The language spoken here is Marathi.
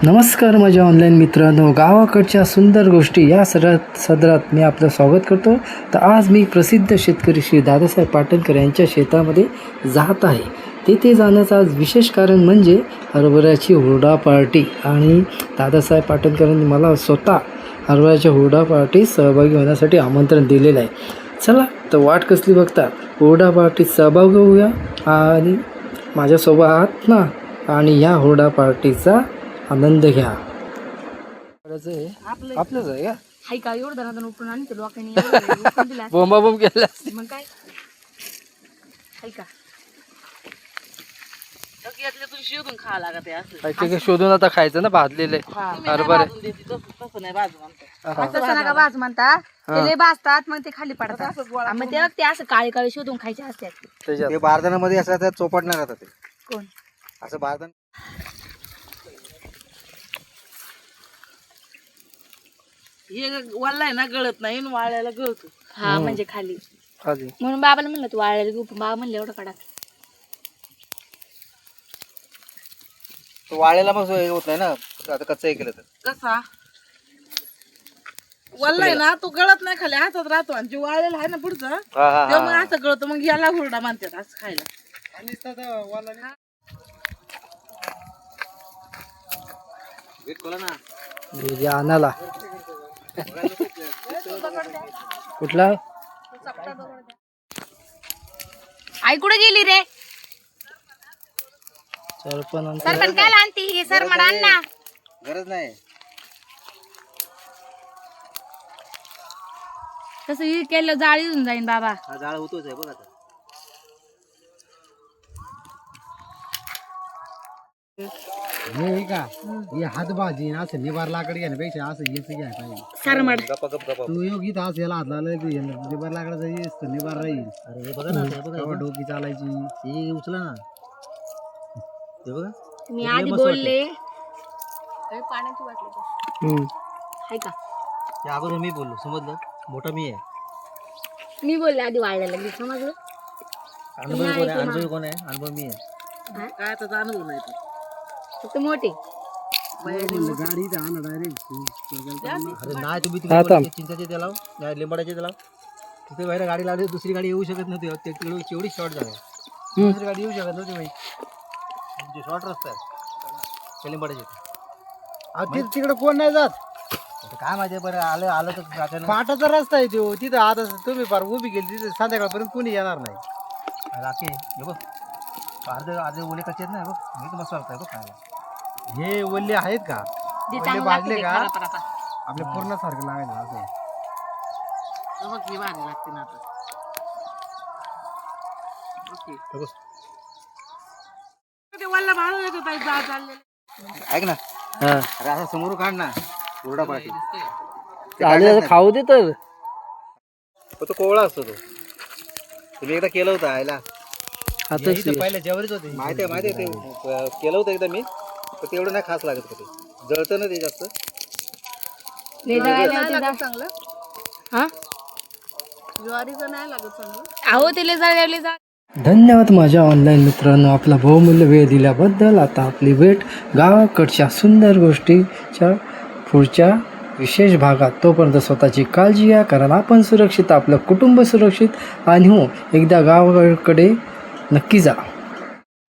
नमस्कार माझ्या ऑनलाईन मित्रांनो, गावाकडच्या सुंदर गोष्टी या सदरात मी आपलं स्वागत करतो. तर आज मी प्रसिद्ध शेतकरी श्री दादासाहेब पाटणकर यांच्या शेतामध्ये जात आहे. तेथे जाण्याचं आज विशेष कारण म्हणजे हरभऱ्याची हुरडा पार्टी. आणि दादासाहेब पाटणकरांनी मला स्वतः हरभऱ्याच्या हुरडा पार्टीत सहभागी होण्यासाठी आमंत्रण दिलेलं आहे. चला तर वाट कसली बघता, हुरडा पार्टीत सहभागी होऊया आणि माझ्यासोबत आहात ना, आणि या हुरडा पार्टीचा आनंद घ्या. आपलंच आहे का? हाय का एवढं धनाधन उपरून आणि ते लोकांनी एवढं दिला बोंबाबोंब केला मग काय हाय का तू शोधून खा लागत असं शोधून आता खायचं ना, भाजलेले हरभरे. तसं नाही बाजू म्हणता ते लय भाजतात मग ते खाली पडतात. मग ते असं काळे काळे शोधून खायचे असतात. ते बारदानामध्ये असं त्यात चोपटणार आता ते कोण असं बारदान. हे वाळलाय ना गळत नाही आणि वाळल्याला गळतो. हा म्हणजे खाली खाली म्हणून बाबाला म्हणलं तू वाळायला घेऊ, पण बाबा म्हणलं एवढं कडा तो वाळेला मग हे होत नाही ना, आता कच्चं हे केलं तर. कसा वाळलाय ना तो गळत नाही, खाली हातात राहतो. आणि जे वाळलेला आहे ना पुढचं तेव्हा मग असं गळतो. मग याला हुरडा मानतात असं खायला. आणाला कुठला आई कुठे गेली रे? सरपण सरपण काय आणती हे सरमड आण ना. गरज नाही. तसं हे केलं जाळी होऊन जाईन बाबा. हा जाळ होतोच आहे बघ आता. हे का हे हातभाजी असं निबार लाकड घेण्यापेक्षा असं हेच घ्यायला पाहिजे. सरमड गप्पा गप गप्पा. तू योगी तर असं याला हात लावला निबार लाकडाचा येस निबार राहील. अरे हे बघा ना, हे बघा तेव्हा डोकी चालायची. हे उचला ना, हे बघा. मी आधी बोलले पाण्याची वाटली हाय का. ते अगोदर मी बोललो, समजलं? मोठा मी आहे. मी बोलले आधी वाळायला लागली, समजलं? अनुभव कोण आहे? अनुभव कोण आहे? अनुभव मी आहे. काय त्याचा अनुभव नाही तो. फक्त मोठे गाडी इथं आणा डायरेक्ट. अरे नाही, तुम्ही हा, थांब. चिंचाचे ते लाव, लिंबाडाचे ते लाव. तिथे बाहेर गाडी लावली, दुसरी गाडी येऊ शकत नव्हती. ते केवढी शॉर्ट झाली, दुसरी गाडी येऊ शकत नव्हती बाई. म्हणजे शॉर्ट रस्ता आहे लिंबाडाचे. तिकडे कोण नाही जात. काय माहिती बरं, आलं तर अचानक. पाटाचा रस्ता आहे तो. तिथं आता तुम्ही फार उभी गेली तिथे संध्याकाळपर्यंत कोणी येणार नाही. राखे हे बघ, अर्धे ओले कच्चे आहेत ना, हे बघ. मी तर मस्त वाटतंय बघ खायला. हे वल्ले आहेत का? जे वल्ले चांगलं भाजले का लागतं ते आपल्या पूर्ण सारखं लागायचं असं. हे बघ ही भारी लागते ना आता. हे बघ. ते वाळला भाळ येत होता जा चाललेलं. ऐक ना, हा अरे असं समोर काढ ना हुरडा पार्टी. खाऊ दे तर. तो कोवळा असतो तो. तुम्ही एकदा केलं होतं आयला. आता पहिले जेवढीच होते. माहिती आहे ते केलं होतं एकदा मी, पण तेवढं नाही खास लागत का ते. जळतं ना ते जास्त. चांगलं हा ज्वारीचं नाही लागत चांगलं. अहो तिला जाळले जा. धन्यवाद माझ्या ऑनलाईन मित्रांनो, आपला बहुमूल्य वेळ दिल्याबद्दल. आता आपली भेट गावाकडच्या सुंदर गोष्टीच्या पुढच्या विशेष भागात. तोपर्यंत स्वतःची काळजी घ्या, कारण आपण सुरक्षित, आपलं कुटुंब सुरक्षित. आणि हो, एकदा गावाकडे नक्की जा.